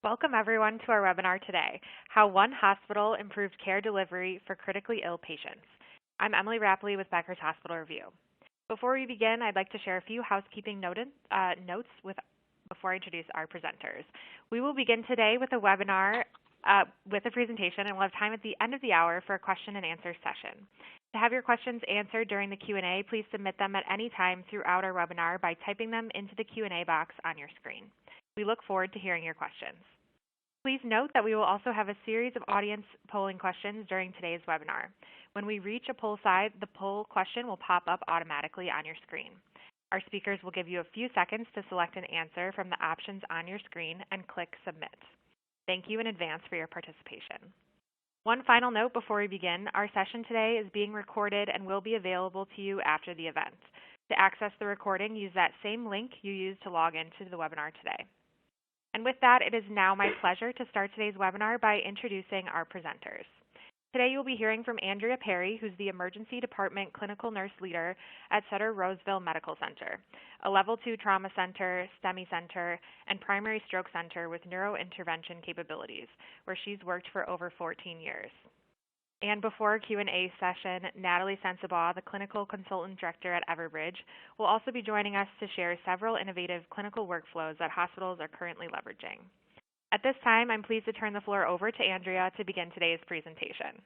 Welcome everyone to our webinar today, How One Hospital Improved Care Delivery for Critically Ill Patients. I'm Emily Rapley with Becker's Hospital Review. Before we begin, I'd like to share a few housekeeping notes before I introduce our presenters. We will begin today with a webinar with a presentation, and we'll have time at the end of the hour for a question and answer session. To have your questions answered during the Q&A, please submit them at any time throughout our webinar by typing them into the Q&A box on your screen. We look forward to hearing your questions. Please note that we will also have a series of audience polling questions during today's webinar. When we reach a poll size, the poll question will pop up automatically on your screen. Our speakers will give you a few seconds to select an answer from the options on your screen and click Submit. Thank you in advance for your participation. One final note before we begin, our session today is being recorded and will be available to you after the event. To access the recording, use that same link you used to log into the webinar today. And with that, it is now my pleasure to start today's webinar by introducing our presenters. Today you'll be hearing from Andrea Perry, who's the Emergency Department Clinical Nurse Leader at Sutter-Roseville Medical Center, a Level 2 Trauma Center, STEMI Center, and Primary Stroke Center with neurointervention capabilities, where she's worked for over 14 years. And before our Q&A session, Natalie Sensabaugh, the Clinical Consultant Director at Everbridge, will also be joining us to share several innovative clinical workflows that hospitals are currently leveraging. At this time, I'm pleased to turn the floor over to Andrea to begin today's presentation.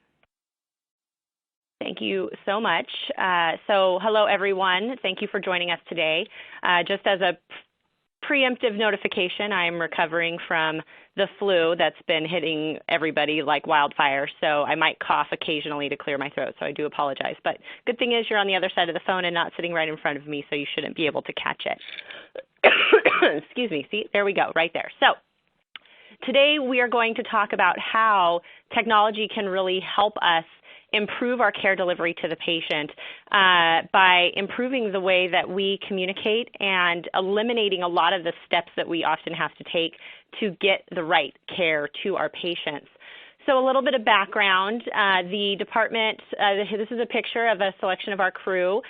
Thank you so much. Hello, everyone. Thank you for joining us today. Just as a preemptive notification, I am recovering from the flu that's been hitting everybody like wildfire, so I might cough occasionally to clear my throat, so I do apologize. But good thing is you're on the other side of the phone and not sitting right in front of me, so you shouldn't be able to catch it. Excuse me. See, there we go, right there. So today we are going to talk about how technology can really help us improve our care delivery to the patient by improving the way that we communicate and eliminating a lot of the steps that we often have to take to get the right care to our patients. So a little bit of background. The department, this is a picture of a selection of our crew.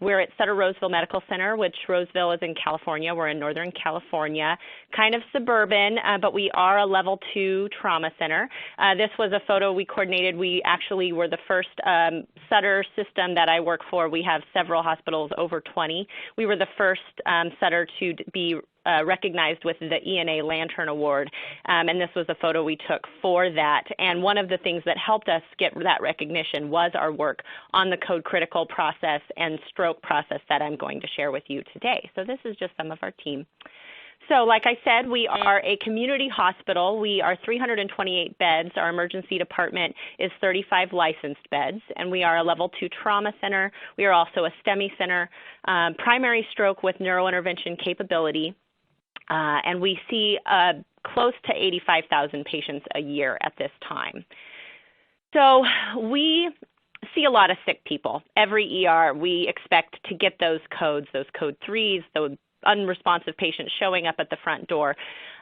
We're at Sutter-Roseville Medical Center, which Roseville is in California. We're in Northern California, kind of suburban, but we are a Level 2 trauma center. This was a photo we coordinated. We actually were the first Sutter system that I work for. We have several hospitals, over 20. We were the first Sutter to be recognized with the ENA Lantern Award, and this was a photo we took for that. And one of the things that helped us get that recognition was our work on the code critical process and stroke process that I'm going to share with you today. So this is just some of our team. So like I said, we are a community hospital. We are 328 beds. Our emergency department is 35 licensed beds, and we are a Level 2 trauma center. We are also a STEMI center, primary stroke with neurointervention capability. And we see close to 85,000 patients a year at this time. So we see a lot of sick people. Every ER, we expect to get those codes 3s, those unresponsive patients showing up at the front door.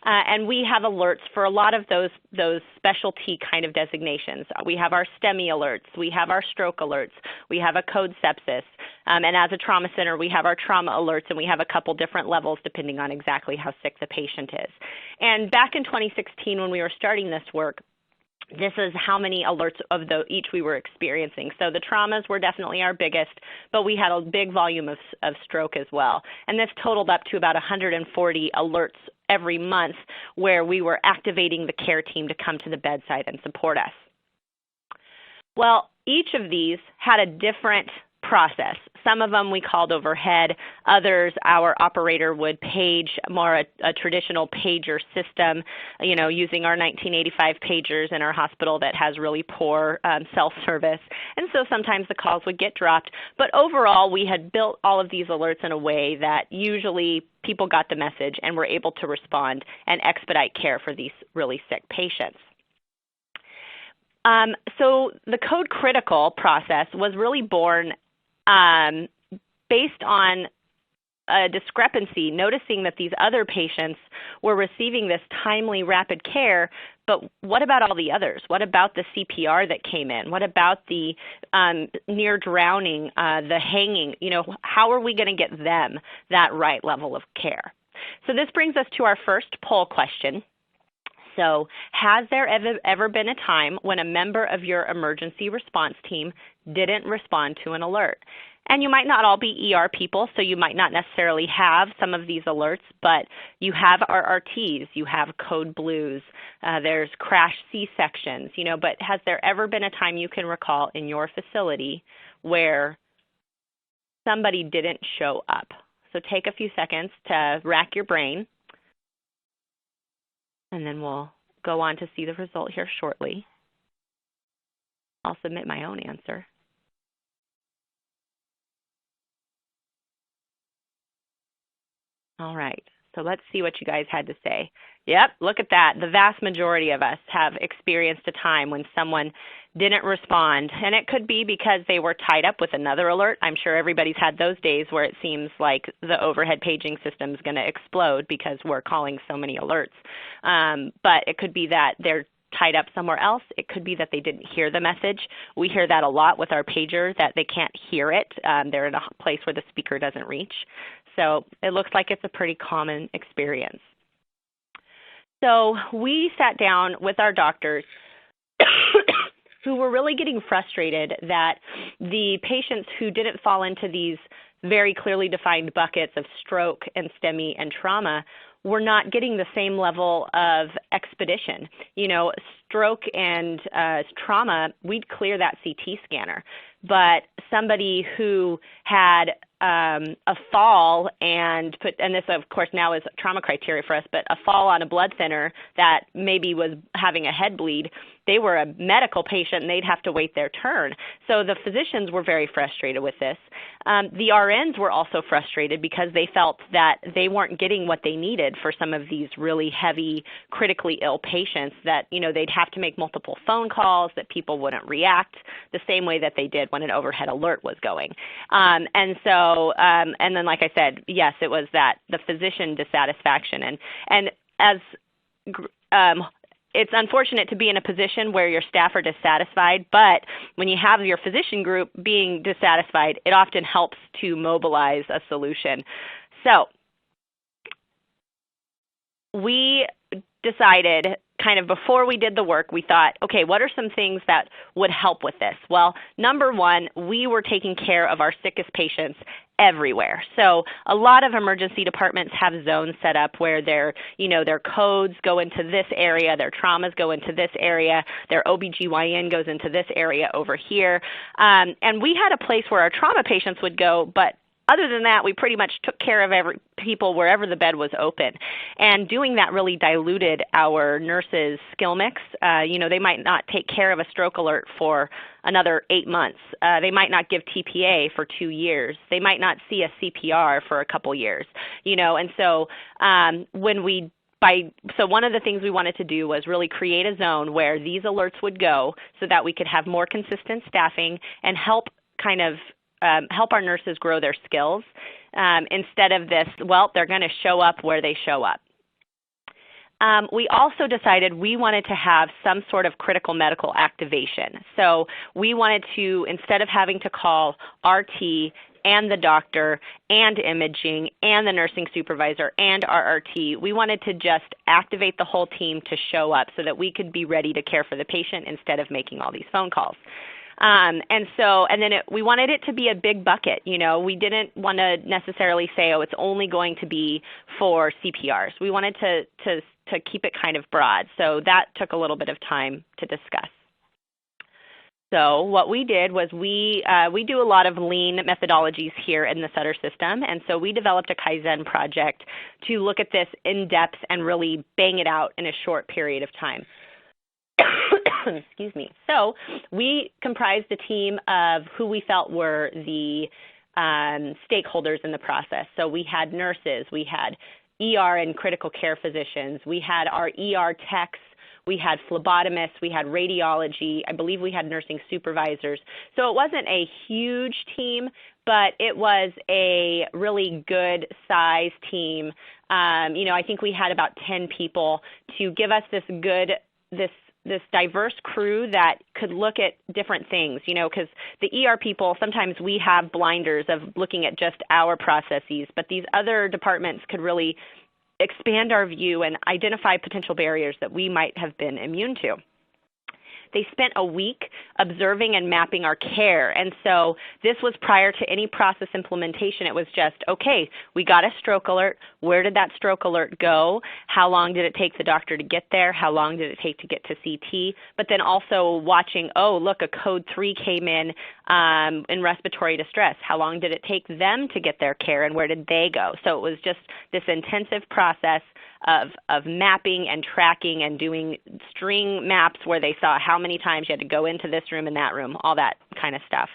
And we have alerts for a lot of those specialty kind of designations. We have our STEMI alerts, we have our stroke alerts, we have a code sepsis, and as a trauma center, we have our trauma alerts, and we have a couple different levels depending on exactly how sick the patient is. And back in 2016, when we were starting this work, this is how many alerts of each we were experiencing. So the traumas were definitely our biggest, but we had a big volume of stroke as well. And this totaled up to about 140 alerts every month where we were activating the care team to come to the bedside and support us. Well, each of these had a different process. Some of them we called overhead. Others, our operator would page, more a traditional pager system, using our 1985 pagers in our hospital that has really poor self-service. And so sometimes the calls would get dropped. But overall, we had built all of these alerts in a way that usually people got the message and were able to respond and expedite care for these really sick patients. So the code critical process was really born based on a discrepancy, noticing that these other patients were receiving this timely, rapid care, but what about all the others? What about the CPR that came in? What about the near drowning, the hanging? How are we going to get them that right level of care? So this brings us to our first poll question. So has there ever been a time when a member of your emergency response team didn't respond to an alert? And you might not all be ER people, so you might not necessarily have some of these alerts, but you have RRTs, you have code blues, there's crash C-sections, but has there ever been a time you can recall in your facility where somebody didn't show up? So take a few seconds to rack your brain, and then we'll go on to see the result here shortly. I'll submit my own answer. All right, so let's see what you guys had to say. Yep, look at that. The vast majority of us have experienced a time when someone didn't respond, and it could be because they were tied up with another alert. I'm sure everybody's had those days where it seems like the overhead paging system is going to explode because we're calling so many alerts. But it could be that they're tied up somewhere else. It could be that they didn't hear the message. We hear that a lot with our pager, that they can't hear it. They're in a place where the speaker doesn't reach. So it looks like it's a pretty common experience. So we sat down with our doctors who were really getting frustrated that the patients who didn't fall into these very clearly defined buckets of stroke and STEMI and trauma were not getting the same level of expedition. Stroke and trauma, we'd clear that CT scanner. But somebody who had a fall and this of course now is trauma criteria for us, but a fall on a blood thinner that maybe was having a head bleed, they were a medical patient and they'd have to wait their turn. So the physicians were very frustrated with this. The RNs were also frustrated because they felt that they weren't getting what they needed for some of these really heavy, critically ill patients, that they'd have to make multiple phone calls, that people wouldn't react the same way that they did when an overhead alert was going. And then like I said, yes, it was that the physician dissatisfaction. And as it's unfortunate to be in a position where your staff are dissatisfied, but when you have your physician group being dissatisfied, it often helps to mobilize a solution. So we decided kind of before we did the work, we thought, okay, what are some things that would help with this? Well, number one, we were taking care of our sickest patients everywhere. So a lot of emergency departments have zones set up where their codes go into this area, their traumas go into this area, their OBGYN goes into this area over here. And we had a place where our trauma patients would go, but other than that, we pretty much took care of people wherever the bed was open. And doing that really diluted our nurses' skill mix. They might not take care of a stroke alert for another 8 months. They might not give TPA for 2 years. They might not see a CPR for a couple years. And so so one of the things we wanted to do was really create a zone where these alerts would go so that we could have more consistent staffing and help our nurses grow their skills instead of this, well, they're going to show up where they show up. We also decided we wanted to have some sort of critical medical activation. So we wanted to, instead of having to call RT and the doctor and imaging and the nursing supervisor and RRT, we wanted to just activate the whole team to show up so that we could be ready to care for the patient instead of making all these phone calls. We wanted it to be a big bucket. We didn't want to necessarily say, oh, it's only going to be for CPRs. We wanted to keep it kind of broad. So that took a little bit of time to discuss. So what we did was we do a lot of lean methodologies here in the Sutter system, and so we developed a Kaizen project to look at this in depth and really bang it out in a short period of time. Excuse me. So we comprised a team of who we felt were the stakeholders in the process. So we had nurses, we had ER and critical care physicians, we had our ER techs, we had phlebotomists, we had radiology, I believe we had nursing supervisors. So it wasn't a huge team, but it was a really good size team. I think we had about 10 people to give us this diverse crew that could look at different things, because the ER people, sometimes we have blinders of looking at just our processes, but these other departments could really expand our view and identify potential barriers that we might have been immune to. They spent a week observing and mapping our care. And so this was prior to any process implementation. It was just, okay, we got a stroke alert. Where did that stroke alert go? How long did it take the doctor to get there? How long did it take to get to CT? But then also watching, oh, look, a code 3 came in respiratory distress. How long did it take them to get their care, and where did they go? So it was just this intensive process of mapping and tracking and doing string maps where they saw how many times you had to go into this room and that room, all that kind of stuff.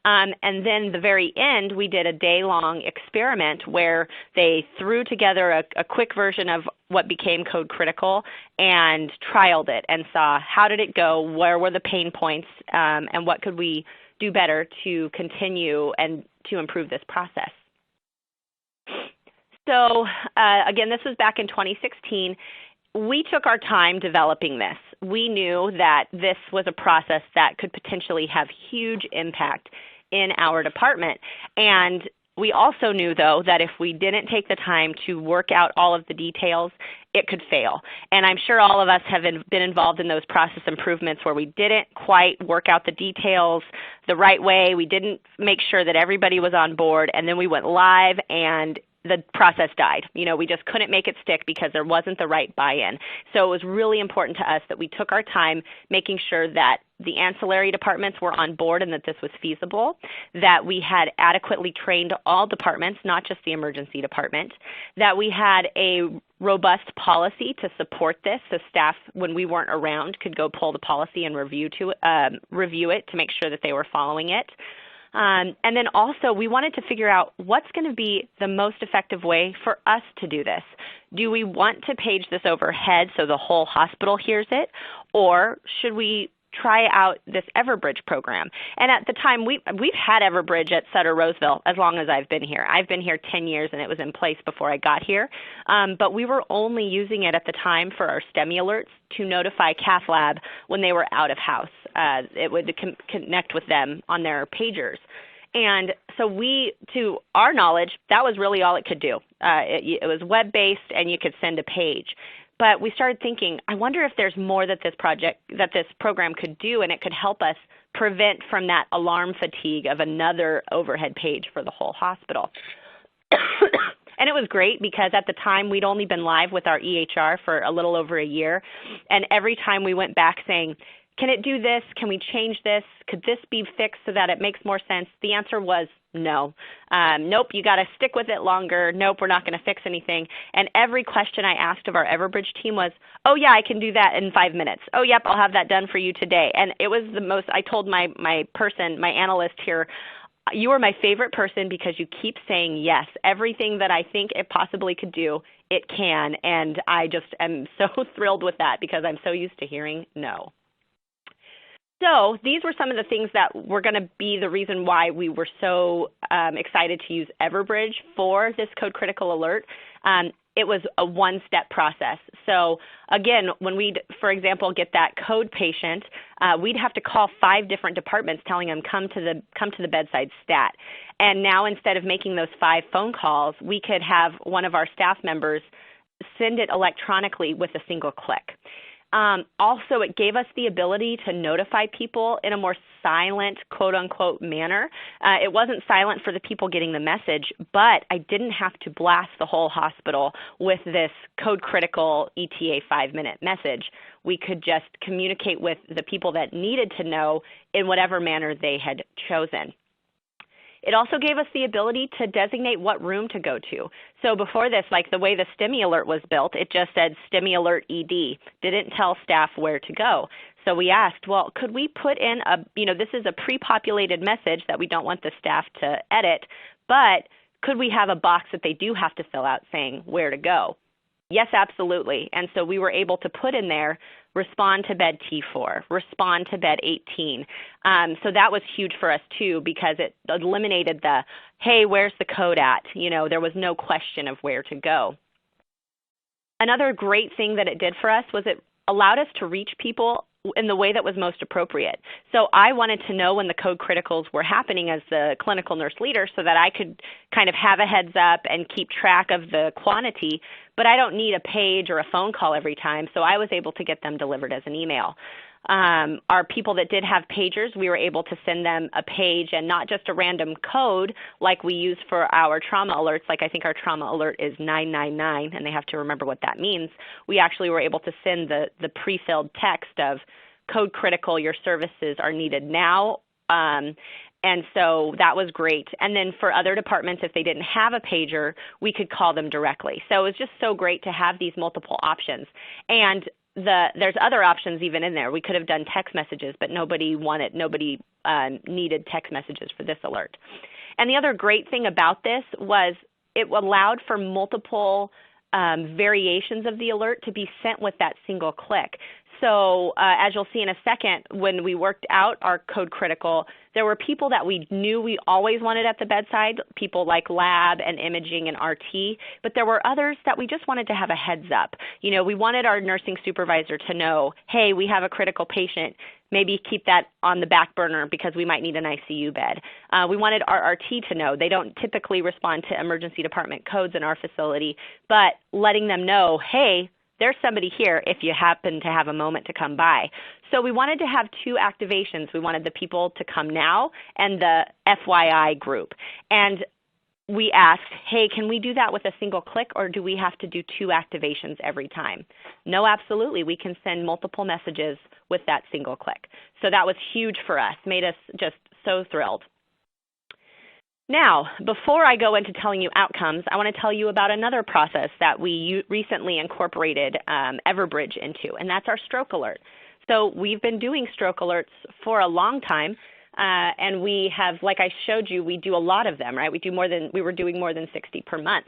And then the very end, we did a day-long experiment where they threw together a quick version of what became Code Critical and trialed it and saw how did it go, where were the pain points, and what could we do better to continue and to improve this process. So again, this was back in 2016. We took our time developing this. We knew that this was a process that could potentially have huge impact in our department. And we also knew, though, that if we didn't take the time to work out all of the details, it could fail. And I'm sure all of us have been involved in those process improvements where we didn't quite work out the details the right way. We didn't make sure that everybody was on board, and then we went live and the process died. You know, we just couldn't make it stick because there wasn't the right buy-in. So it was really important to us that we took our time making sure that the ancillary departments were on board and that this was feasible, that we had adequately trained all departments, not just the emergency department, that we had a robust policy to support this so staff, when we weren't around, could go pull the policy and review it to make sure that they were following it. And then also we wanted to figure out what's going to be the most effective way for us to do this. Do we want to page this overhead so the whole hospital hears it, or should we try out this Everbridge program? And at the time, we've had Everbridge at Sutter Roseville as long as I've been here. I've been here 10 years, and it was in place before I got here. But we were only using it at the time for our STEMI alerts to notify Cath Lab when they were out of house. It would connect with them on their pagers. And so to our knowledge, that was really all it could do. It was web-based, and you could send a page. But we started thinking, I wonder if there's more that this program could do, and it could help us prevent from that alarm fatigue of another overhead page for the whole hospital. And it was great because at the time we'd only been live with our EHR for a little over a year, and every time we went back saying, can it do this? Can we change this? Could this be fixed so that it makes more sense? The answer was no. Nope, you got to stick with it longer. Nope, we're not going to fix anything. And every question I asked of our Everbridge team was, oh, yeah, I can do that in 5 minutes. Oh, yep, I'll have that done for you today. And it was the most, I told my analyst here, you are my favorite person because you keep saying yes. Everything that I think it possibly could do, it can. And I just am so thrilled with that because I'm so used to hearing no. So these were some of the things that were going to be the reason why we were so excited to use Everbridge for this Code Critical alert. It was a one-step process. So again, when we'd, for example, get that code patient, we'd have to call 5 different departments telling them come to the bedside stat. And now instead of making those 5 phone calls, we could have one of our staff members send it electronically with a single click. Also, it gave us the ability to notify people in a more silent, quote-unquote, manner. It wasn't silent for the people getting the message, but I didn't have to blast the whole hospital with this code-critical ETA 5-minute message. We could just communicate with the people that needed to know in whatever manner they had chosen. It also gave us the ability to designate what room to go to. So before this, like the way the STEMI alert was built, it just said STEMI alert ED, didn't tell staff where to go. So we asked, well, could we put in this is a pre-populated message that we don't want the staff to edit, but could we have a box that they do have to fill out saying where to go? Yes, absolutely. And so we were able to put in there, respond to bed T4, respond to bed 18. So that was huge for us too because it eliminated the, hey, where's the code at? There was no question of where to go. Another great thing that it did for us was it allowed us to reach people in the way that was most appropriate. So I wanted to know when the code criticals were happening as the clinical nurse leader so that I could kind of have a heads up and keep track of the quantity, but I don't need a page or a phone call every time, so I was able to get them delivered as an email. Our people that did have pagers, we were able to send them a page and not just a random code like we use for our trauma alerts. Like I think our trauma alert is 999, and they have to remember what that means. We actually were able to send the pre-filled text of code critical, your services are needed now. And so that was great. And then for other departments, if they didn't have a pager, we could call them directly. So it was just so great to have these multiple options. And there's other options even in there. We could have done text messages, but nobody needed text messages for this alert. And the other great thing about this was it allowed for multiple variations of the alert to be sent with that single click. So as you'll see in a second, when we worked out our code critical, there were people that we knew we always wanted at the bedside, people like lab and imaging and RT, but there were others that we just wanted to have a heads up. You know, we wanted our nursing supervisor to know, hey, we have a critical patient. Maybe keep that on the back burner because we might need an ICU bed. We wanted our RT to know. They don't typically respond to emergency department codes in our facility, but letting them know, hey, there's somebody here if you happen to have a moment to come by. So we wanted to have two activations. We wanted the people to come now and the FYI group. And we asked, hey, can we do that with a single click, or do we have to do two activations every time? No, absolutely. We can send multiple messages with that single click. So that was huge for us, made us just so thrilled. Now, before I go into telling you outcomes, I want to tell you about another process that we recently incorporated Everbridge into, and that's our stroke alert. So we've been doing stroke alerts for a long time, and we have, like I showed you, we do a lot of them, right? We were doing more than 60 per month.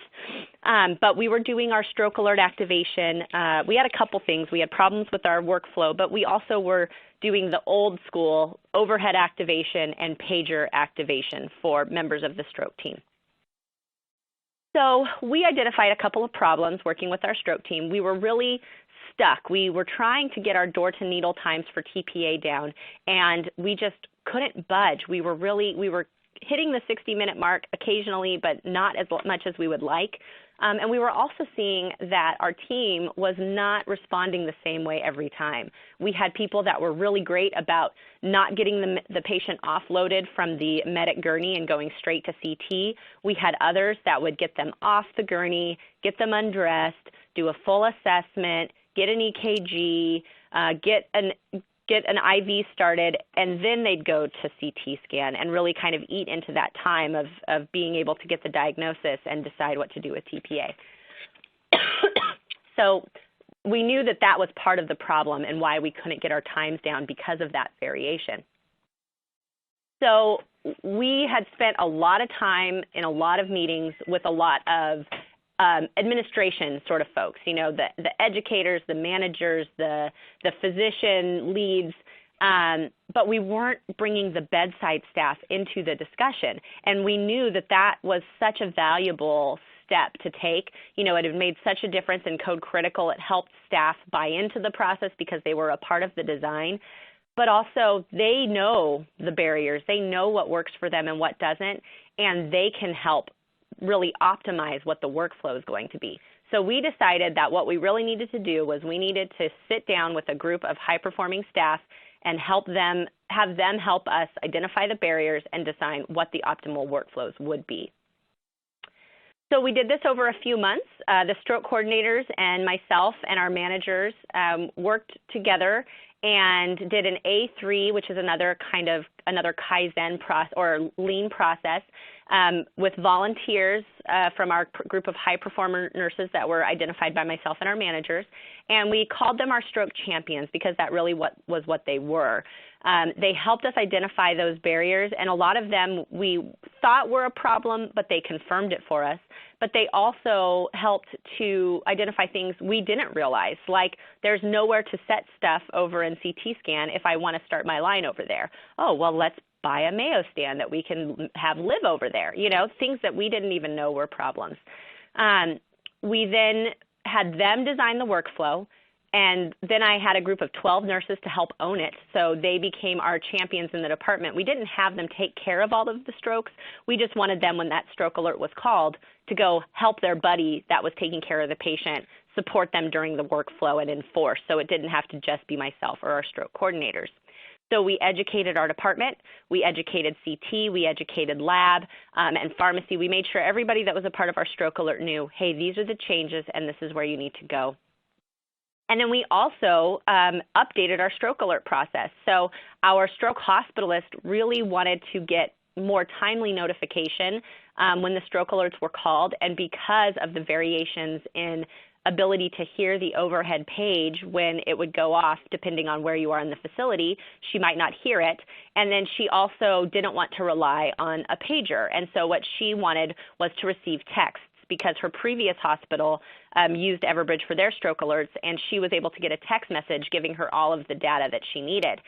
But we were doing our stroke alert activation. We had a couple things. We had problems with our workflow, but we also were doing the old school overhead activation and pager activation for members of the stroke team. So we identified a couple of problems working with our stroke team. We were really stuck. We were trying to get our door-to-needle times for TPA down, and we just couldn't budge. We were hitting the 60-minute mark occasionally, but not as much as we would like. And we were also seeing that our team was not responding the same way every time. We had people that were really great about not getting the patient offloaded from the medic gurney and going straight to CT. We had others that would get them off the gurney, get them undressed, do a full assessment, get an EKG, get an IV started, and then they'd go to CT scan and really kind of eat into that time of being able to get the diagnosis and decide what to do with TPA. So we knew that that was part of the problem and why we couldn't get our times down because of that variation. So we had spent a lot of time in a lot of meetings with a lot of administration sort of folks, you know, the educators, the managers, the physician leads, but we weren't bringing the bedside staff into the discussion. And we knew that that was such a valuable step to take. You know, it had made such a difference in Code Critical. It helped staff buy into the process because they were a part of the design. But also, they know the barriers. They know what works for them and what doesn't, and they can help really optimize what the workflow is going to be. So we decided that what we really needed to do was we needed to sit down with a group of high-performing staff and have them help us identify the barriers and design what the optimal workflows would be. So we did this over a few months. The stroke coordinators and myself and our managers worked together and did an A3, which is another Kaizen process or lean process, with volunteers from our group of high performer nurses that were identified by myself and our managers. And we called them our stroke champions because that really was what they were. They helped us identify those barriers, and a lot of them we thought were a problem, but they confirmed it for us. But they also helped to identify things we didn't realize, like there's nowhere to set stuff over in CT scan if I want to start my line over there. Oh, well, let's buy a Mayo stand that we can have live over there, you know, things that we didn't even know were problems. We then had them design the workflow. And then I had a group of 12 nurses to help own it, so they became our champions in the department. We didn't have them take care of all of the strokes. We just wanted them, when that stroke alert was called, to go help their buddy that was taking care of the patient, support them during the workflow, and enforce, so it didn't have to just be myself or our stroke coordinators. So we educated our department, we educated CT, we educated lab, and pharmacy. We made sure everybody that was a part of our stroke alert knew, hey, these are the changes and this is where you need to go. And then we also updated our stroke alert process. So our stroke hospitalist really wanted to get more timely notification when the stroke alerts were called, and because of the variations in ability to hear the overhead page when it would go off, depending on where you are in the facility, she might not hear it. And then she also didn't want to rely on a pager. And so what she wanted was to receive texts, because her previous hospital used Everbridge for their stroke alerts, and she was able to get a text message giving her all of the data that she needed.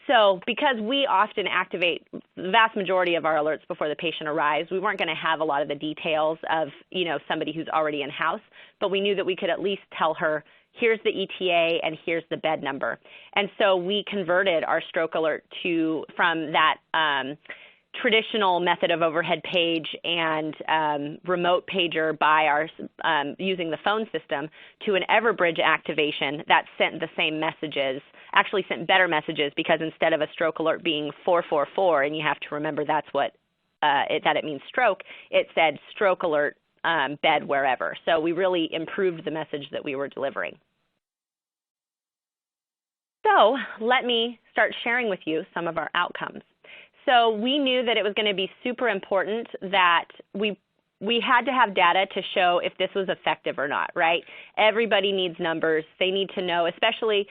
So because we often activate the vast majority of our alerts before the patient arrives, we weren't going to have a lot of the details of, somebody who's already in-house, but we knew that we could at least tell her, here's the ETA and here's the bed number. And so we converted our stroke alert from that traditional method of overhead page and remote pager by our using the phone system to an Everbridge activation that sent the same messages, actually sent better messages, because instead of a stroke alert being 444, and you have to remember that's what that it means stroke, it said stroke alert bed wherever. So we really improved the message that we were delivering. So let me start sharing with you some of our outcomes. So we knew that it was going to be super important that we had to have data to show if this was effective or not, right? Everybody needs numbers. They need to know, especially,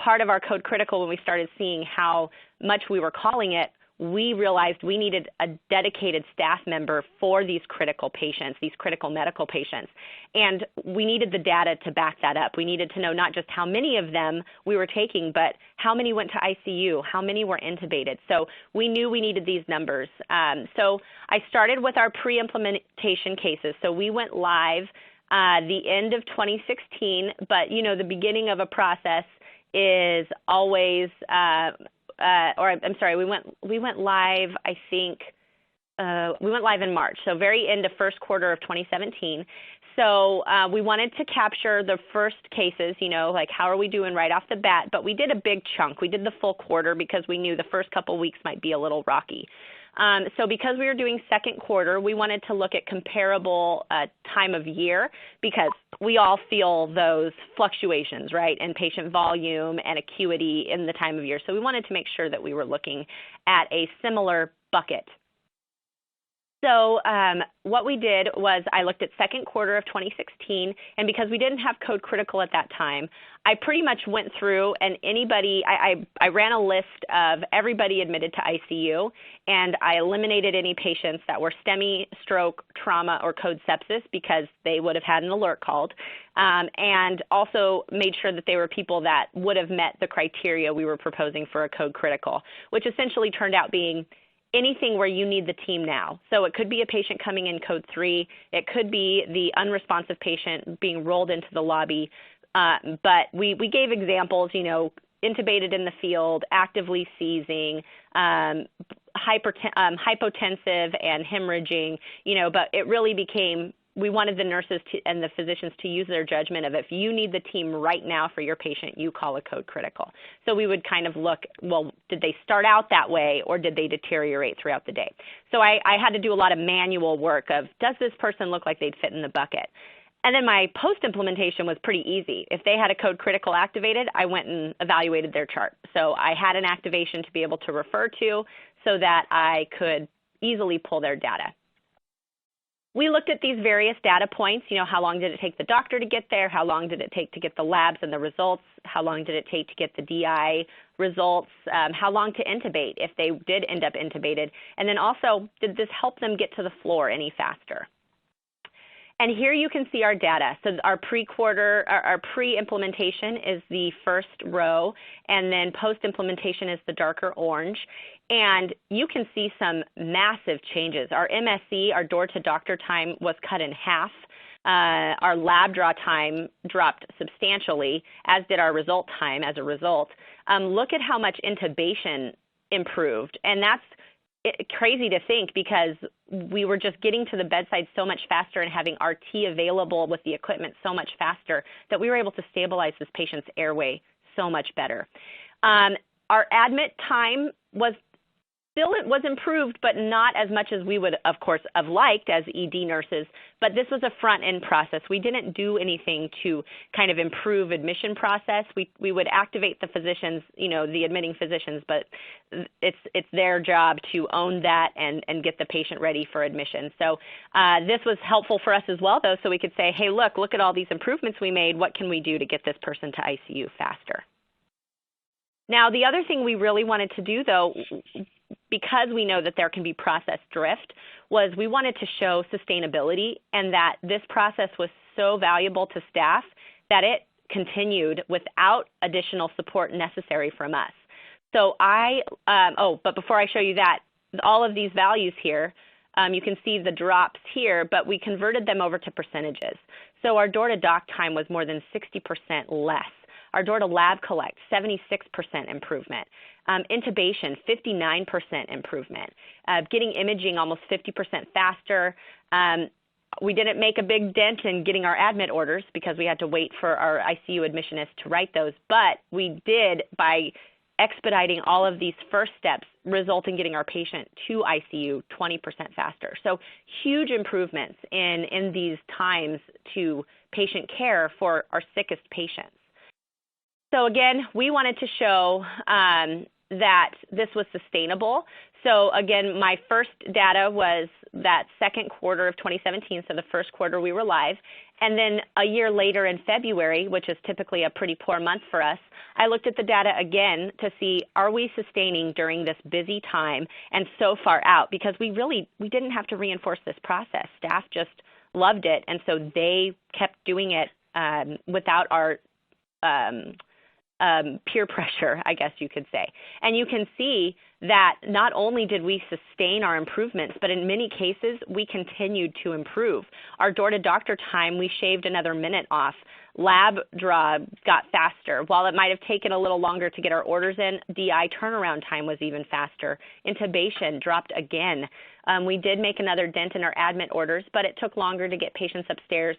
part of our code critical, when we started seeing how much we were calling it, we realized we needed a dedicated staff member for these critical patients, these critical medical patients. And we needed the data to back that up. We needed to know not just how many of them we were taking, but how many went to ICU, how many were intubated. So we knew we needed these numbers. So I started with our pre-implementation cases. So we went live the end of 2016, but the beginning of a process is always we went live, I think, we went live in March, so very end of first quarter of 2017. So we wanted to capture the first cases, like how are we doing right off the bat, but we did a big chunk. We did the full quarter because we knew the first couple weeks might be a little rocky. So because we were doing second quarter, we wanted to look at comparable time of year, because we all feel those fluctuations, right, in patient volume and acuity in the time of year. So we wanted to make sure that we were looking at a similar bucket. So what we did was I looked at second quarter of 2016, and because we didn't have code critical at that time, I pretty much went through and I ran a list of everybody admitted to ICU, and I eliminated any patients that were STEMI, stroke, trauma, or code sepsis, because they would have had an alert called, and also made sure that they were people that would have met the criteria we were proposing for a code critical, which essentially turned out being anything where you need the team now. So it could be a patient coming in code 3. It could be the unresponsive patient being rolled into the lobby. But we gave examples, intubated in the field, actively seizing, hypotensive and hemorrhaging, but it really became, we wanted the nurses and the physicians to use their judgment of, if you need the team right now for your patient, you call a code critical. So we would kind of look, well, did they start out that way, or did they deteriorate throughout the day? So I had to do a lot of manual work of, does this person look like they'd fit in the bucket? And then my post-implementation was pretty easy. If they had a code critical activated, I went and evaluated their chart. So I had an activation to be able to refer to so that I could easily pull their data. We looked at these various data points, how long did it take the doctor to get there? How long did it take to get the labs and the results? How long did it take to get the DI results? How long to intubate if they did end up intubated? And then also, did this help them get to the floor any faster? And here you can see our data. So our pre-implementation is the first row, and then post-implementation is the darker orange. And you can see some massive changes. Our MSE, our door-to-doctor time, was cut in half. Our lab draw time dropped substantially, as did our result time as a result. Look at how much intubation improved. And that's crazy to think because we were just getting to the bedside so much faster and having RT available with the equipment so much faster that we were able to stabilize this patient's airway so much better. Our admit time was improved, but not as much as we would, of course, have liked as ED nurses, but this was a front-end process. We didn't do anything to kind of improve admission process. We would activate the physicians, the admitting physicians, but it's their job to own that and get the patient ready for admission. So this was helpful for us as well, though, so we could say, hey, look at all these improvements we made. What can we do to get this person to ICU faster? Now, the other thing we really wanted to do, though, because we know that there can be process drift, was we wanted to show sustainability and that this process was so valuable to staff that it continued without additional support necessary from us. So but before I show you that, all of these values here, you can see the drops here, but we converted them over to percentages. So our door-to-doc time was more than 60% less. Our door-to-lab collect, 76% improvement. Intubation, 59% improvement. Getting imaging almost 50% faster. We didn't make a big dent in getting our admit orders because we had to wait for our ICU admissionist to write those, but we did, by expediting all of these first steps, result in getting our patient to ICU 20% faster. So huge improvements in these times to patient care for our sickest patients. So again, we wanted to show that this was sustainable. So again, my first data was that second quarter of 2017, so the first quarter we were live. And then a year later in February, which is typically a pretty poor month for us, I looked at the data again to see, are we sustaining during this busy time and so far out? Because we didn't have to reinforce this process. Staff just loved it, and so they kept doing it without our peer pressure, I guess you could say. And you can see that not only did we sustain our improvements, but in many cases, we continued to improve. Our door-to-doctor time, we shaved another minute off. Lab draw got faster. While it might have taken a little longer to get our orders in, DI turnaround time was even faster. Intubation dropped again. We did make another dent in our admit orders, but it took longer to get patients upstairs,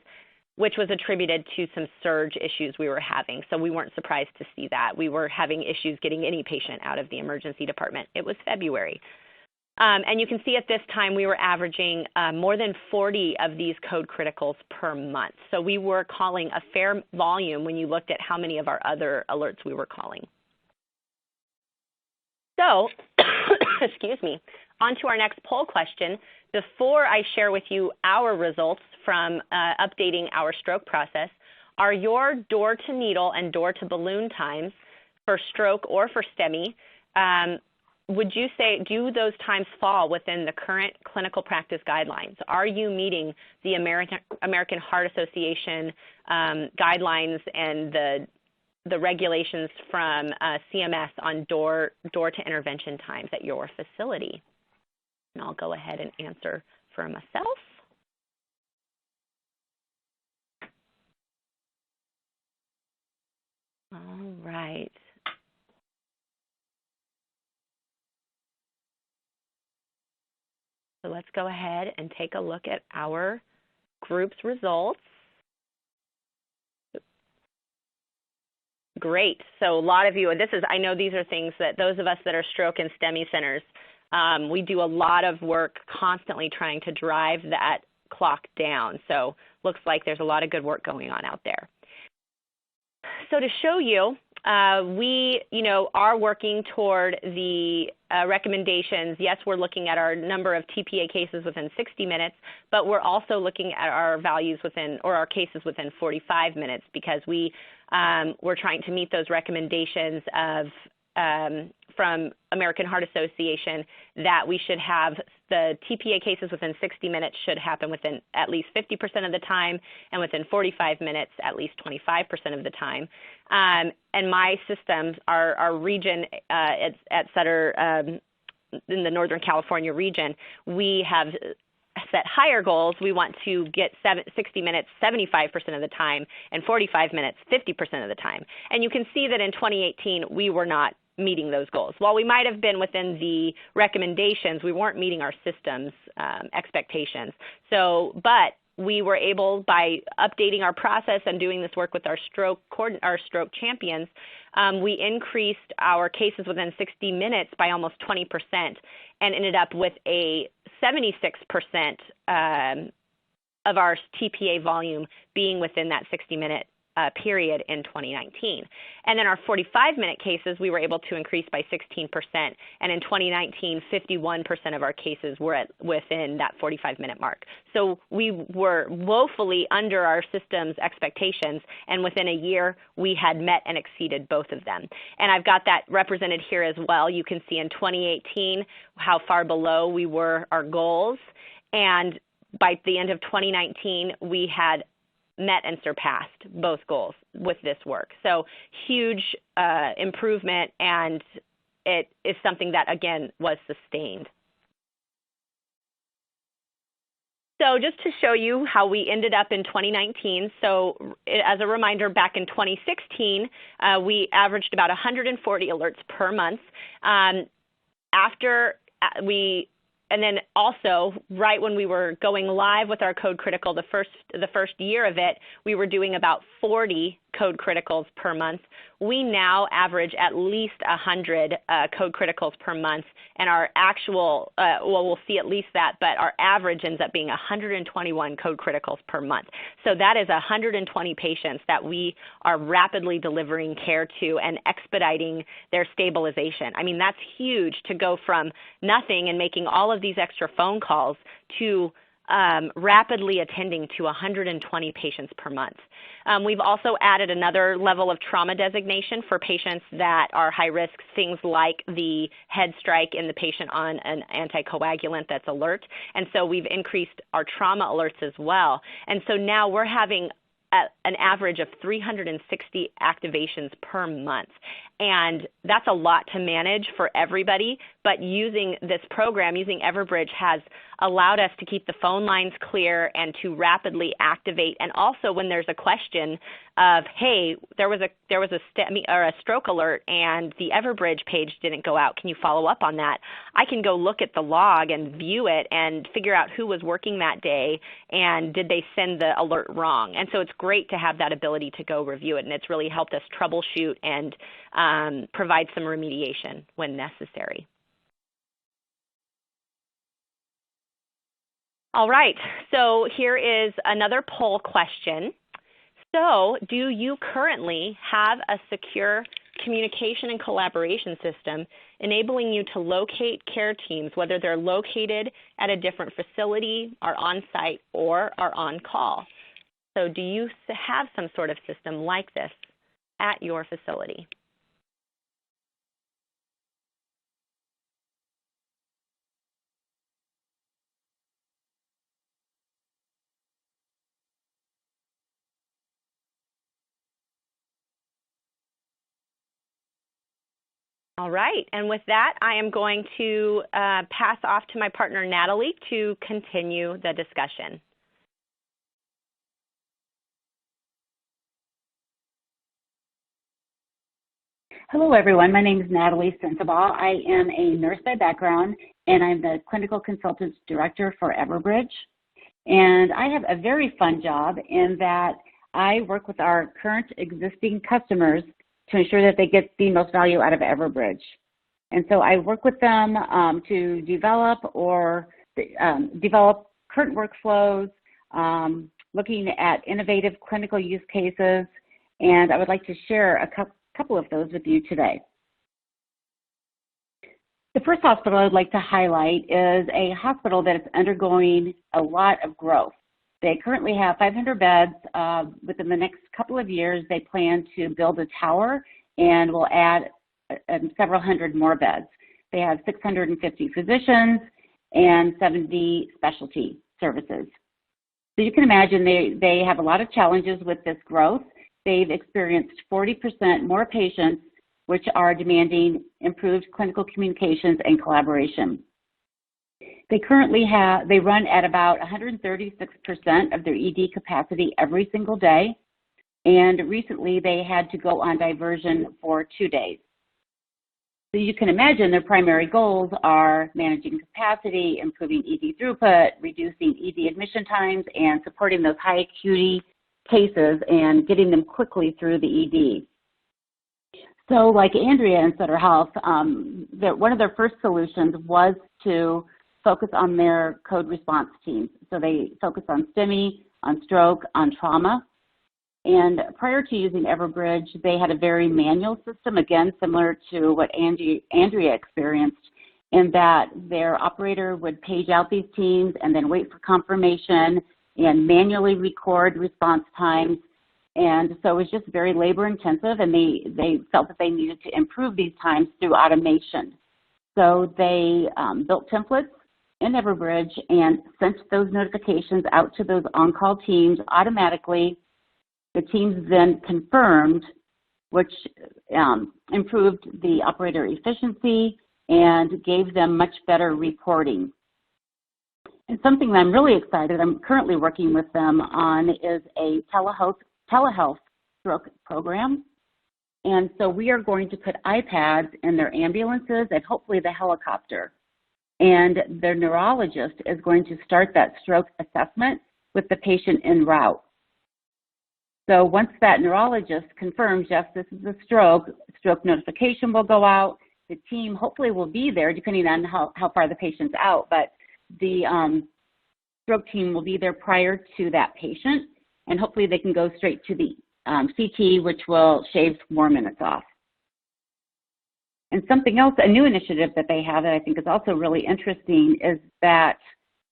which was attributed to some surge issues we were having. So we weren't surprised to see that. We were having issues getting any patient out of the emergency department. It was February. And you can see at this time we were averaging more than 40 of these code criticals per month. So we were calling a fair volume when you looked at how many of our other alerts we were calling. So, excuse me, on to our next poll question. Before I share with you our results from updating our stroke process, are your door-to-needle and door-to-balloon times for stroke or for STEMI, would you say, do those times fall within the current clinical practice guidelines? Are you meeting the American Heart Association guidelines and the regulations from CMS on door-to-intervention times at your facility? And I'll go ahead and answer for myself. All right. So let's go ahead and take a look at our group's results. Great. So a lot of you, and I know these are things that those of us that are stroke and STEMI centers, we do a lot of work constantly trying to drive that clock down. So looks like there's a lot of good work going on out there. So to show you, we, are working toward the recommendations. Yes, we're looking at our number of TPA cases within 60 minutes, but we're also looking at our values our cases within 45 minutes because we're trying to meet those recommendations from American Heart Association that we should have the TPA cases within 60 minutes should happen within at least 50% of the time, and within 45 minutes, at least 25% of the time. And my systems, our region at Sutter, in the Northern California region, we have set higher goals, we want to get 60 minutes 75% of the time and 45 minutes 50% of the time. And you can see that in 2018, we were not meeting those goals. While we might have been within the recommendations, we weren't meeting our system's expectations. But we were able, by updating our process and doing this work with our stroke champions, we increased our cases within 60 minutes by almost 20% and ended up with a 76% of our TPA volume being within that 60-minute period in 2019. And then our 45-minute cases, we were able to increase by 16%. And in 2019, 51% of our cases were within that 45-minute mark. So we were woefully under our system's expectations, and within a year, we had met and exceeded both of them. And I've got that represented here as well. You can see in 2018 how far below we were our goals. And by the end of 2019, we had met and surpassed both goals with this work. So huge improvement, and it is something that, again, was sustained. So just to show you how we ended up in 2019, so as a reminder, back in 2016, we averaged about 140 alerts per month. And then also, right when we were going live with our Code Critical, the first year of it, we were doing about 40 Code Criticals per month. We now average at least 100 Code Criticals per month, and our actual, well, we'll see at least that, but our average ends up being 121 Code Criticals per month. So that is 120 patients that we are rapidly delivering care to and expediting their stabilization. I mean, that's huge to go from nothing and making all of these extra phone calls to rapidly attending to 120 patients per month. We've also added another level of trauma designation for patients that are high risk, things like the head strike in the patient on an anticoagulant that's alert. And so we've increased our trauma alerts as well. And so now we're having an average of 360 activations per month. And that's a lot to manage for everybody, but using this program, using Everbridge, has allowed us to keep the phone lines clear and to rapidly activate. And also when there's a question of, hey, there was a stroke alert and the Everbridge page didn't go out, can you follow up on that? I can go look at the log and view it and figure out who was working that day and did they send the alert wrong. And so it's great to have that ability to go review it, and it's really helped us troubleshoot and provide some remediation when necessary. All right, so here is another poll question. So, do you currently have a secure communication and collaboration system enabling you to locate care teams, whether they're located at a different facility, are on-site, or are on call? So, do you have some sort of system like this at your facility? All right, and with that, I am going to pass off to my partner, Natalie, to continue the discussion. Hello, everyone. My name is Natalie Sensabaugh. I am a nurse by background, and I'm the Clinical Consultants Director for Everbridge. And I have a very fun job in that I work with our current existing customers to ensure that they get the most value out of Everbridge. And so I work with them to develop current workflows, looking at innovative clinical use cases, and I would like to share a couple of those with you today. The first hospital I'd like to highlight is a hospital that is undergoing a lot of growth. They currently have 500 beds. Within the next couple of years, they plan to build a tower and will add several hundred more beds. They have 650 physicians and 70 specialty services. So you can imagine they have a lot of challenges with this growth. They've experienced 40% more patients, which are demanding improved clinical communications and collaboration. They run at about 136% of their ED capacity every single day. And recently they had to go on diversion for 2 days. So you can imagine their primary goals are managing capacity, improving ED throughput, reducing ED admission times, and supporting those high acuity cases and getting them quickly through the ED. So like Andrea and Sutter Health, one of their first solutions was to focus on their code response teams. So they focused on STEMI, on stroke, on trauma. And prior to using Everbridge, they had a very manual system, again, similar to what Andrea experienced, in that their operator would page out these teams and then wait for confirmation and manually record response times. And so it was just very labor intensive, and they felt that they needed to improve these times through automation. So they built templates in Everbridge and sent those notifications out to those on-call teams automatically. The teams then confirmed, which improved the operator efficiency and gave them much better reporting. And something that I'm really excited, I'm currently working with them on, is a telehealth stroke program. And so we are going to put iPads in their ambulances and hopefully the helicopter. And their neurologist is going to start that stroke assessment with the patient en route. So once that neurologist confirms, yes, this is a stroke notification will go out. The team hopefully will be there, depending on how far the patient's out, but the stroke team will be there prior to that patient, and hopefully they can go straight to the CT, which will shave more minutes off. And something else, a new initiative that they have that I think is also really interesting, is that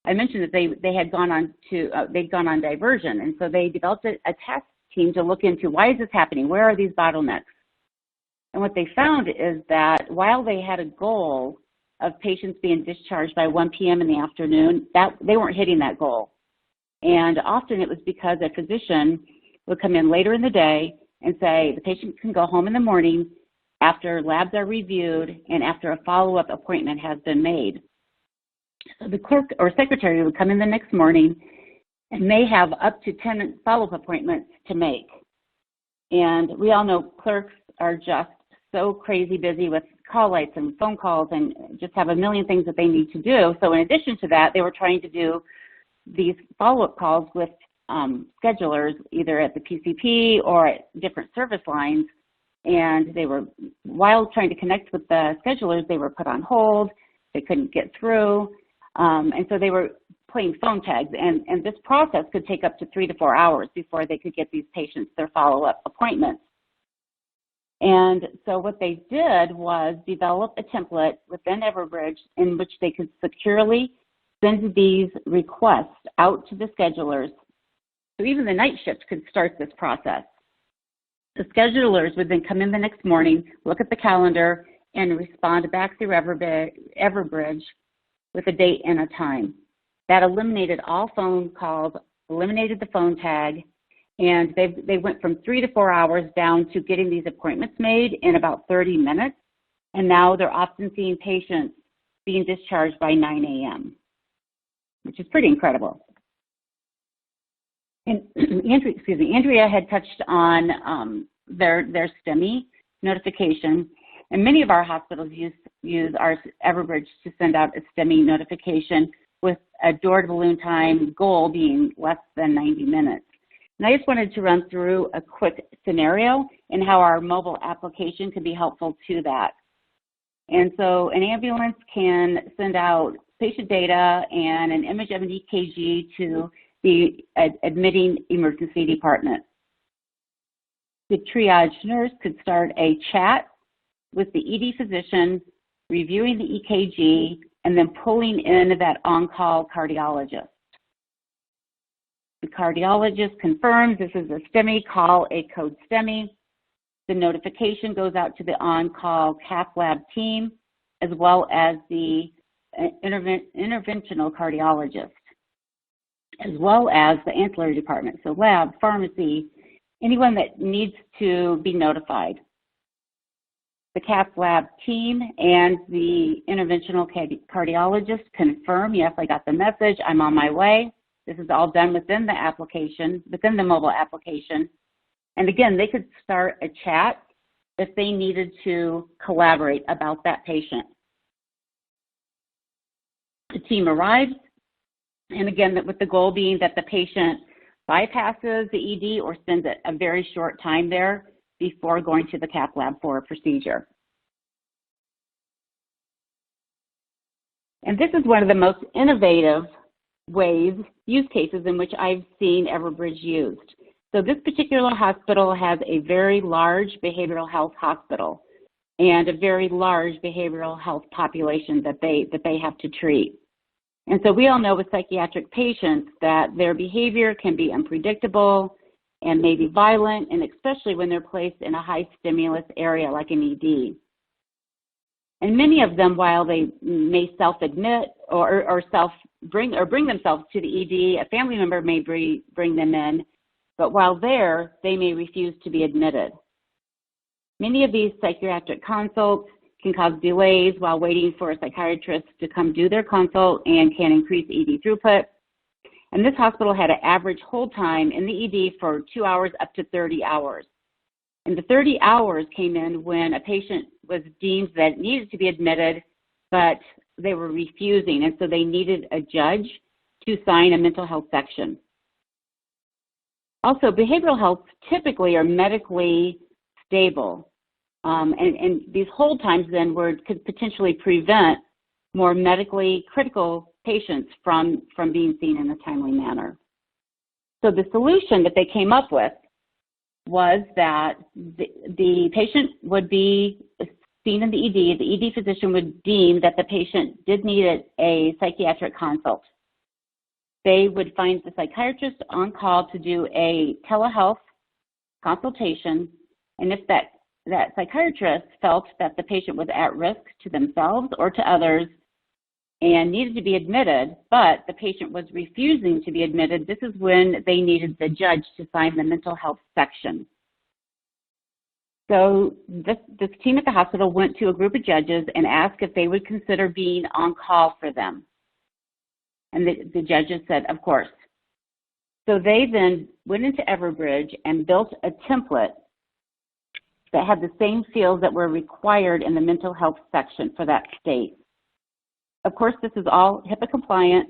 I mentioned that they had gone on they'd gone on diversion, and so they developed a task team to look into, why is this happening? Where are these bottlenecks? And what they found is that while they had a goal of patients being discharged by 1 p.m. in the afternoon, that they weren't hitting that goal. And often it was because a physician would come in later in the day and say the patient can go home in the morning after labs are reviewed and after a follow-up appointment has been made. So the clerk or secretary would come in the next morning and may have up to 10 follow-up appointments to make. And we all know clerks are just so crazy busy with call lights and phone calls and just have a million things that they need to do. So in addition to that, they were trying to do these follow-up calls with schedulers, either at the PCP or at different service lines. And they were, while trying to connect with the schedulers, they were put on hold. They couldn't get through. And so they were playing phone tags, and this process could take up to 3 to 4 hours before they could get these patients their follow-up appointments. And so what they did was develop a template within Everbridge in which they could securely send these requests out to the schedulers. So even the night shift could start this process. The schedulers would then come in the next morning, look at the calendar, and respond back through Everbridge with a date and a time. That eliminated all phone calls, eliminated the phone tag, and they went from 3 to 4 hours down to getting these appointments made in about 30 minutes, and now they're often seeing patients being discharged by 9 a.m., which is pretty incredible. And Andrea had touched on their STEMI notification, and many of our hospitals use our Everbridge to send out a STEMI notification with a door-to-balloon time goal being less than 90 minutes. And I just wanted to run through a quick scenario and how our mobile application can be helpful to that. And so an ambulance can send out patient data and an image of an EKG to the admitting emergency department. The triage nurse could start a chat with the ED physician, reviewing the EKG, and then pulling in that on-call cardiologist. The cardiologist confirms this is a STEMI, call a code STEMI. The notification goes out to the on-call cath lab team, as well as the interventional cardiologist, as well as the ancillary department, so lab, pharmacy, anyone that needs to be notified. The cath lab team and the interventional cardiologist confirm, yes, I got the message, I'm on my way. This is all done within the application, within the mobile application. And again, they could start a chat if they needed to collaborate about that patient. The team arrives, and again, with the goal being that the patient bypasses the ED or spends a very short time there before going to the cath lab for a procedure. And this is one of the most innovative use cases in which I've seen Everbridge used. So this particular hospital has a very large behavioral health hospital and a very large behavioral health population that they have to treat. And so we all know with psychiatric patients that their behavior can be unpredictable and maybe violent, and especially when they're placed in a high stimulus area like an ED. And many of them, while they may self-admit or bring themselves to the ED, a family member may bring them in, but while there, they may refuse to be admitted. Many of these psychiatric consults can cause delays while waiting for a psychiatrist to come do their consult and can increase ED throughput. And this hospital had an average hold time in the ED for 2 hours up to 30 hours. And the 30 hours came in when a patient was deemed that needed to be admitted, but they were refusing, and so they needed a judge to sign a mental health section. Also, behavioral health typically are medically stable, and these hold times then could potentially prevent more medically critical patients from being seen in a timely manner. So the solution that they came up with was that the patient would be seen in the ED. The ED physician would deem that the patient did need a psychiatric consult. They would find the psychiatrist on call to do a telehealth consultation, and if that psychiatrist felt that the patient was at risk to themselves or to others and needed to be admitted, but the patient was refusing to be admitted, this is when they needed the judge to sign the mental health section. So this team at the hospital went to a group of judges and asked if they would consider being on call for them. And the judges said, of course. So they then went into Everbridge and built a template that had the same fields that were required in the mental health section for that state. Of course, this is all HIPAA compliant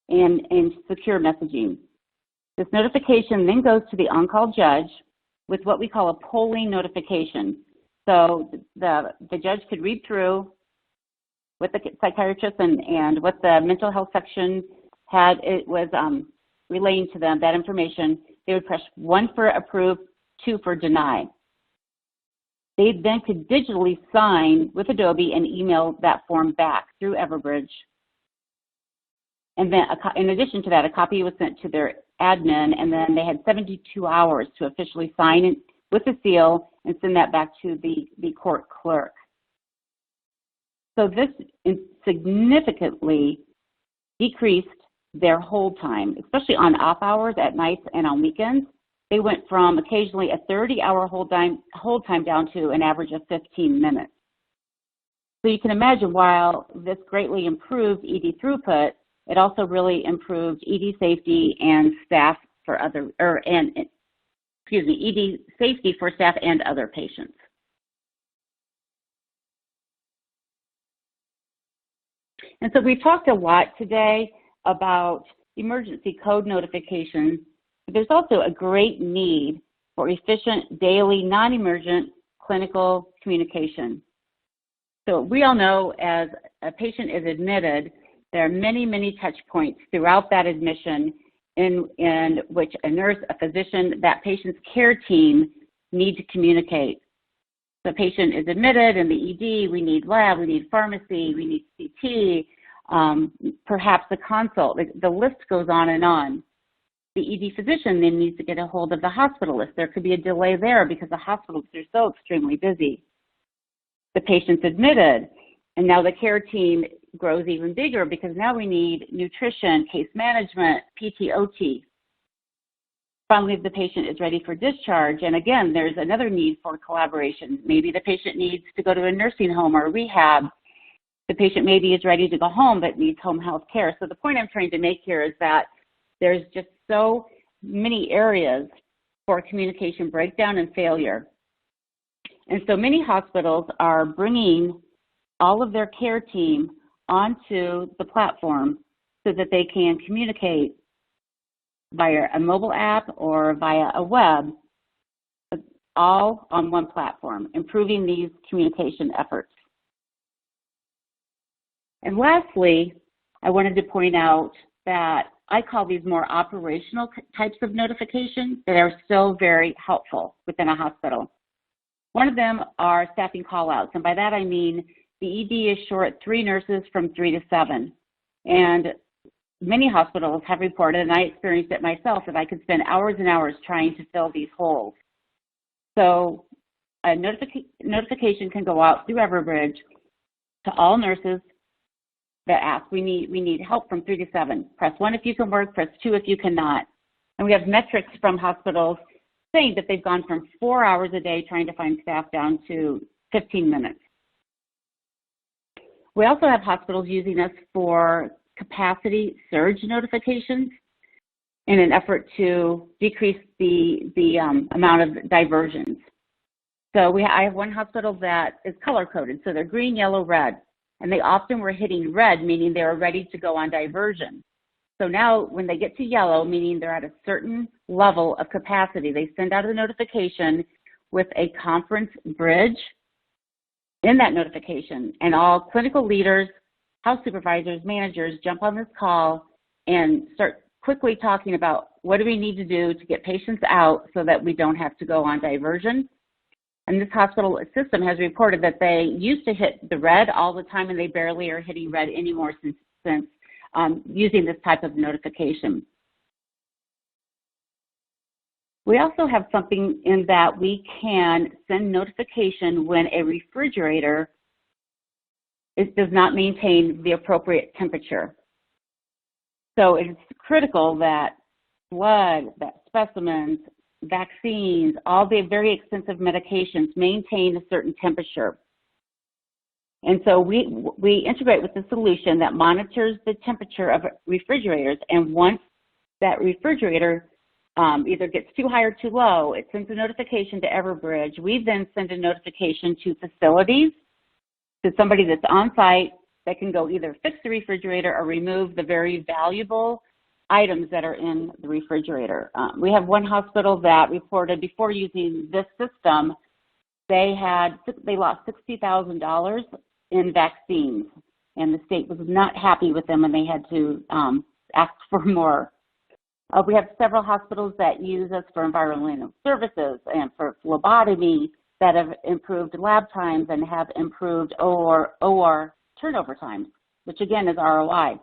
and secure messaging. This notification then goes to the on-call judge with what we call a polling notification. So the judge could read through what the psychiatrist and what the mental health section had. It was relaying to them that information. They would press 1 for approve, 2 for deny. They then could digitally sign with Adobe and email that form back through Everbridge. And then in addition to that, a copy was sent to their admin, and then they had 72 hours to officially sign it with a seal and send that back to the court clerk. So this significantly decreased their hold time, especially on off hours at nights and on weekends. They went from occasionally a 30-hour hold time down to an average of 15 minutes. So you can imagine, while this greatly improved ED throughput, it also really improved ED safety and staff for ED safety for staff and other patients. And so we've talked a lot today about emergency code notifications. There's also a great need for efficient daily non-emergent clinical communication. So we all know as a patient is admitted, there are many, many touch points throughout that admission in which a nurse, a physician, that patient's care team need to communicate. The patient is admitted in the ED, we need lab, we need pharmacy, we need CT, perhaps a consult. The list goes on and on. The ED physician then needs to get a hold of the hospitalist. There could be a delay there because the hospitals are so extremely busy. The patient's admitted, and now the care team grows even bigger because now we need nutrition, case management, PT, OT. finally the patient is ready for discharge. And again, there's another need for collaboration. Maybe the patient needs to go to a nursing home or rehab. The patient maybe is ready to go home but needs home health care. So the point I'm trying to make here is that there's just so many areas for communication breakdown and failure. And so many hospitals are bringing all of their care team onto the platform so that they can communicate via a mobile app or via a web, all on one platform, improving these communication efforts. And lastly, I wanted to point out that I call these more operational types of notifications that are still very helpful within a hospital. One of them are staffing call-outs, and by that I mean the ED is short 3 nurses from 3 to 7. And many hospitals have reported, and I experienced it myself, that I could spend hours and hours trying to fill these holes. So a notification can go out through Everbridge to all nurses that ask, we need help from 3 to 7. Press 1 if you can work, press 2 if you cannot. And we have metrics from hospitals saying that they've gone from 4 hours a day trying to find staff down to 15 minutes. We also have hospitals using us for capacity surge notifications in an effort to decrease the amount of diversions. So I have one hospital that is color-coded, so they're green, yellow, red, and they often were hitting red, meaning they were ready to go on diversion. So now when they get to yellow, meaning they're at a certain level of capacity, they send out a notification with a conference bridge in that notification, and all clinical leaders, house supervisors, managers jump on this call and start quickly talking about what do we need to do to get patients out so that we don't have to go on diversion. And this hospital system has reported that they used to hit the red all the time, and they barely are hitting red anymore since using this type of notification. We also have something in that we can send notification when a refrigerator does not maintain the appropriate temperature. So it's critical that blood, that specimens, vaccines, all the very expensive medications maintain a certain temperature. And so we integrate with a solution that monitors the temperature of refrigerators, and once that refrigerator either gets too high or too low, it sends a notification to Everbridge. We then send a notification to facilities, to somebody that's on site that can go either fix the refrigerator or remove the very valuable items that are in the refrigerator. We have one hospital that reported before using this system, they lost $60,000 in vaccines, and the state was not happy with them, and they had to ask for more. We have several hospitals that use us for environmental services and for phlebotomy that have improved lab times and have improved OR turnover times, which again is ROI.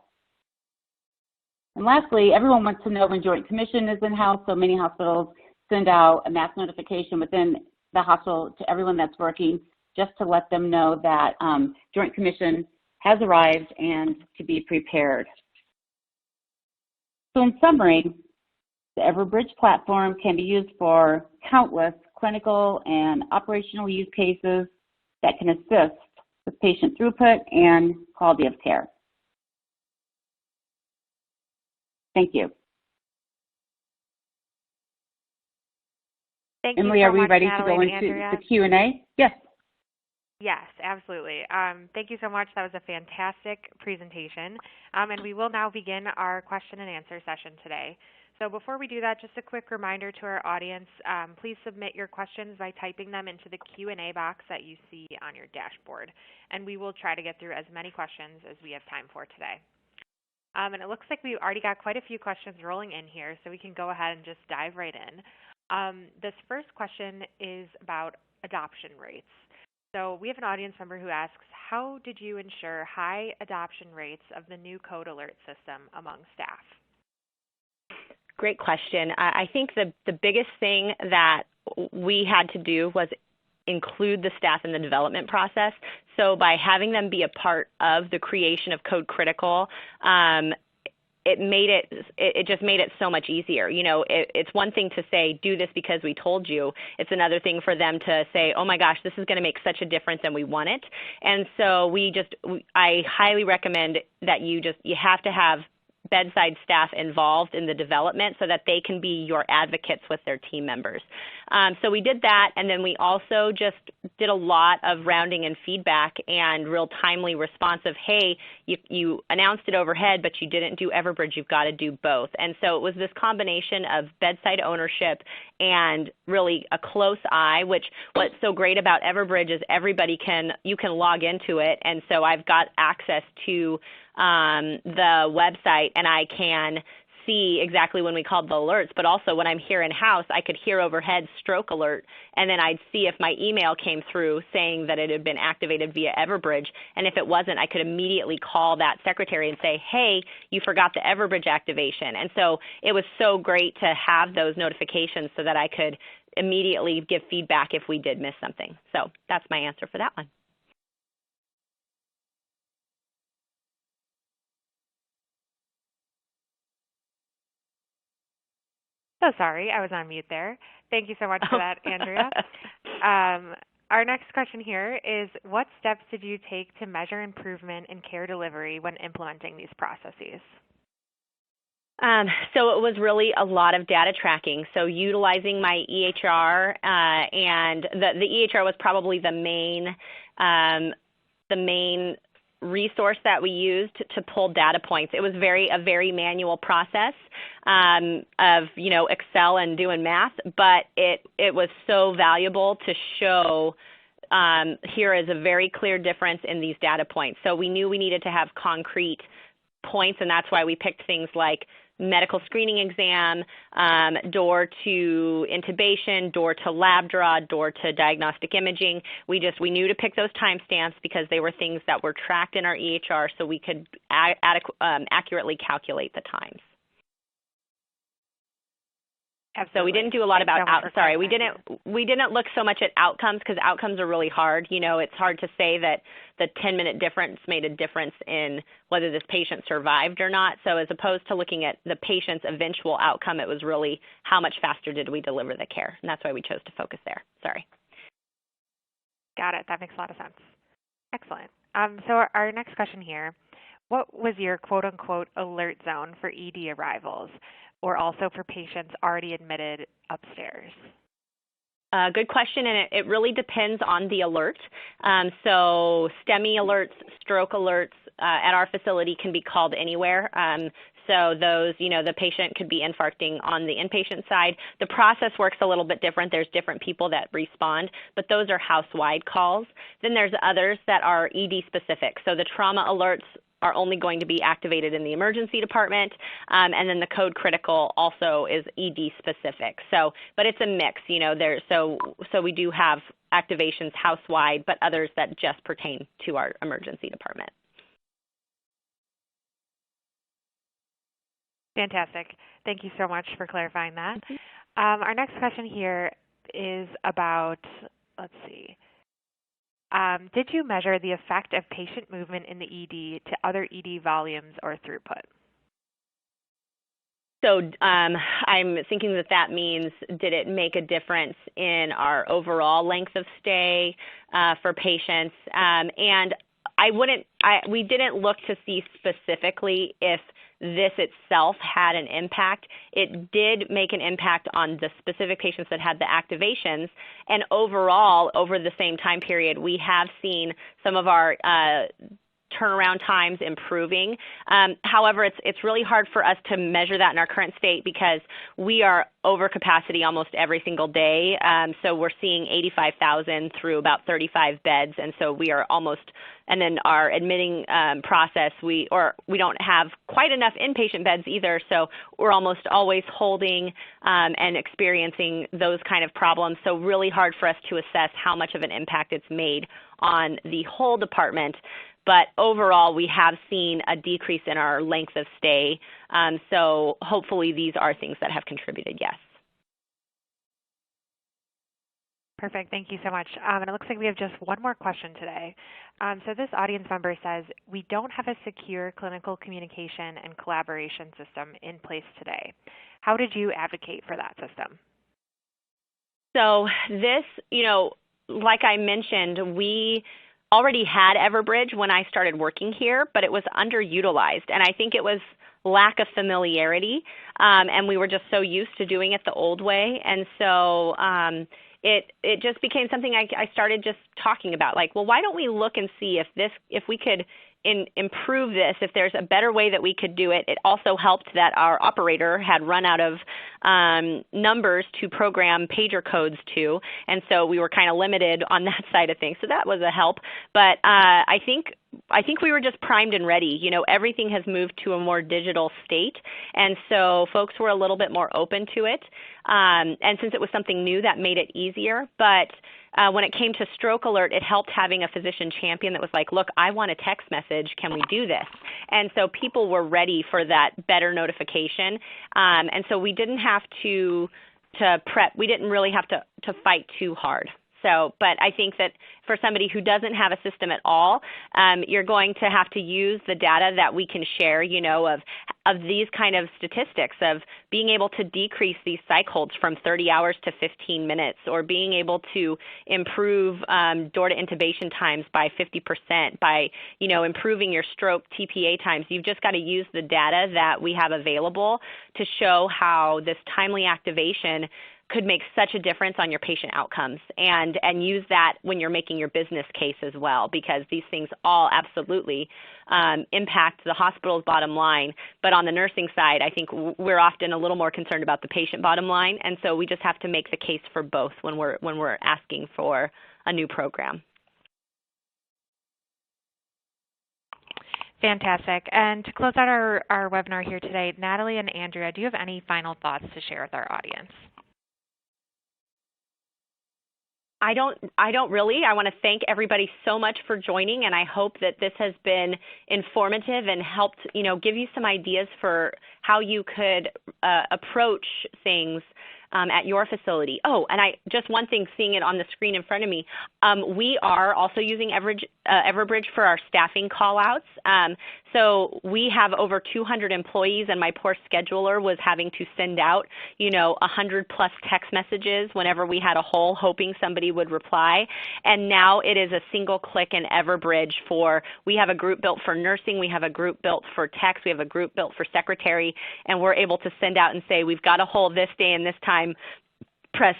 And lastly, everyone wants to know when Joint Commission is in-house, so many hospitals send out a mass notification within the hospital to everyone that's working just to let them know that Joint Commission has arrived and to be prepared. So in summary, the Everbridge platform can be used for countless clinical and operational use cases that can assist with patient throughput and quality of care. Thank you. Thank you Emily, so are we much, ready Natalie to go and into Andrea. the Q&A? Yes. Yes, absolutely. Thank you so much. That was a fantastic presentation. And we will now begin our question and answer session today. So before we do that, just a quick reminder to our audience, please submit your questions by typing them into the Q&A box that you see on your dashboard. And we will try to get through as many questions as we have time for today. And it looks like we've already got quite a few questions rolling in here, so we can go ahead and just dive right in. This first question is about adoption rates. So we have an audience member who asks, how did you ensure high adoption rates of the new code alert system among staff? Great question. I think the biggest thing that we had to do was include the staff in the development process. So by having them be a part of the creation of Code Critical, it just made it so much easier. You know, it's one thing to say, do this because we told you. It's another thing for them to say, oh my gosh, this is going to make such a difference and we want it. And so I highly recommend that you have to have bedside staff involved in the development so that they can be your advocates with their team members. So we did that, and then we also just did a lot of rounding and feedback and real timely responsive, hey, you announced it overhead, but you didn't do Everbridge, you've got to do both. And so it was this combination of bedside ownership and really a close eye, which what's so great about Everbridge is you can log into it, and so I've got access to the website, and I can see exactly when we called the alerts, but also when I'm here in-house, I could hear overhead stroke alert, and then I'd see if my email came through saying that it had been activated via Everbridge, and if it wasn't, I could immediately call that secretary and say, hey, you forgot the Everbridge activation. And so it was so great to have those notifications so that I could immediately give feedback if we did miss something. So that's my answer for that one. So sorry, I was on mute there. Thank you so much for that, Andrea. Our next question here is, what steps did you take to measure improvement in care delivery when implementing these processes? So it was really a lot of data tracking. So utilizing my EHR, and the EHR was probably the main resource that we used to pull data points. It was a very manual process of Excel and doing math, but it was so valuable to show here is a very clear difference in these data points. So we knew we needed to have concrete points, and that's why we picked things like medical screening exam, door to intubation, door to lab draw, door to diagnostic imaging. We knew to pick those timestamps because they were things that were tracked in our EHR so we could accurately calculate the times. Absolutely. So we didn't do a lot about we didn't look so much at outcomes because outcomes are really hard. You know, it's hard to say that the 10-minute difference made a difference in whether this patient survived or not. So as opposed to looking at the patient's eventual outcome, it was really how much faster did we deliver the care, and that's why we chose to focus there. Sorry. Got it. That makes a lot of sense. Excellent. So our next question here, what was your quote-unquote alert zone for ED arrivals, or also for patients already admitted upstairs? Good question, and it really depends on the alert. So STEMI alerts, stroke alerts at our facility can be called anywhere. So those, the patient could be infarcting on the inpatient side. The process works a little bit different. There's different people that respond, but those are house-wide calls. Then there's others that are ED specific. So the trauma alerts are only going to be activated in the emergency department, and then the code critical also is ED specific. So, but it's a mix, so we do have activations house-wide, but others that just pertain to our emergency department. Fantastic. Thank you so much for clarifying that. Our next question here is about, let's see. Did you measure the effect of patient movement in the ED to other ED volumes or throughput? So I'm thinking that means, did it make a difference in our overall length of stay for patients? And we didn't look to see specifically if this itself had an impact. It did make an impact on the specific patients that had the activations, and overall, over the same time period, we have seen some of our turnaround times improving. However, it's really hard for us to measure that in our current state because we are over capacity almost every single day. So we're seeing 85,000 through about 35 beds, and so we are almost. And then our admitting process, we don't have quite enough inpatient beds either, so we're almost always holding and experiencing those kind of problems. So really hard for us to assess how much of an impact it's made on the whole department. But overall, we have seen a decrease in our length of stay. So hopefully these are things that have contributed, yes. Perfect. Thank you so much. And it looks like we have just one more question today. So this audience member says, we don't have a secure clinical communication and collaboration system in place today. How did you advocate for that system? So this, like I mentioned, we already had Everbridge when I started working here, but it was underutilized. And I think it was lack of familiarity, and we were just so used to doing it the old way. And so it just became something I started just talking about, like, well, why don't we look and see if we could improve this, if there's a better way that we could do it. It also helped that our operator had run out of numbers to program pager codes to, and so we were kind of limited on that side of things. So that was a help. But I think we were just primed and ready. Everything has moved to a more digital state, and so folks were a little bit more open to it. And since it was something new, that made it easier. But when it came to stroke alert, it helped having a physician champion that was like, look, I want a text message. Can we do this? And so people were ready for that better notification. And so we didn't have to prep. We didn't really have to fight too hard. But I think that for somebody who doesn't have a system at all, you're going to have to use the data that we can share, of these kind of statistics of being able to decrease these psych holds from 30 hours to 15 minutes, or being able to improve door to intubation times by 50%, by, improving your stroke TPA times. You've just got to use the data that we have available to show how this timely activation could make such a difference on your patient outcomes, and use that when you're making your business case as well, because these things all absolutely impact the hospital's bottom line. But on the nursing side, I think we're often a little more concerned about the patient bottom line, and so we just have to make the case for both when we're asking for a new program. Fantastic. And to close out our webinar here today, Natalie and Andrea, do you have any final thoughts to share with our audience? I don't really. I want to thank everybody so much for joining, and I hope that this has been informative and helped, give you some ideas for how you could approach things at your facility. Oh, and just one thing, seeing it on the screen in front of me, we are also using Everbridge for our staffing call-outs. So we have over 200 employees, and my poor scheduler was having to send out, 100+ text messages whenever we had a hole, hoping somebody would reply. And now it is a single click in Everbridge we have a group built for nursing, we have a group built for techs, we have a group built for secretary, and we're able to send out and say, we've got a hole this day and this time. Press,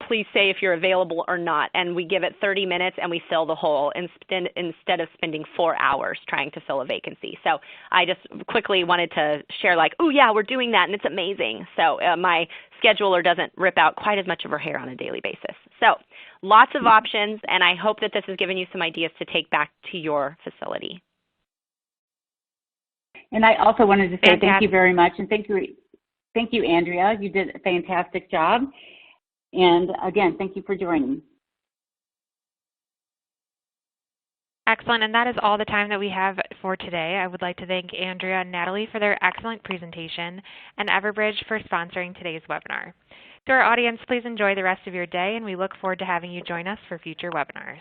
please say if you're available or not. And we give it 30 minutes and we fill the hole instead of spending 4 hours trying to fill a vacancy. So I just quickly wanted to share, like, oh yeah, we're doing that and it's amazing. So my scheduler doesn't rip out quite as much of her hair on a daily basis. So lots of options, and I hope that this has given you some ideas to take back to your facility. And I also wanted to say Fantastic. Thank you very much, and thank you, Andrea. You did a fantastic job. And again, thank you for joining. Excellent, and that is all the time that we have for today. I would like to thank Andrea and Natalie for their excellent presentation, and Everbridge for sponsoring today's webinar. To our audience, please enjoy the rest of your day, and we look forward to having you join us for future webinars.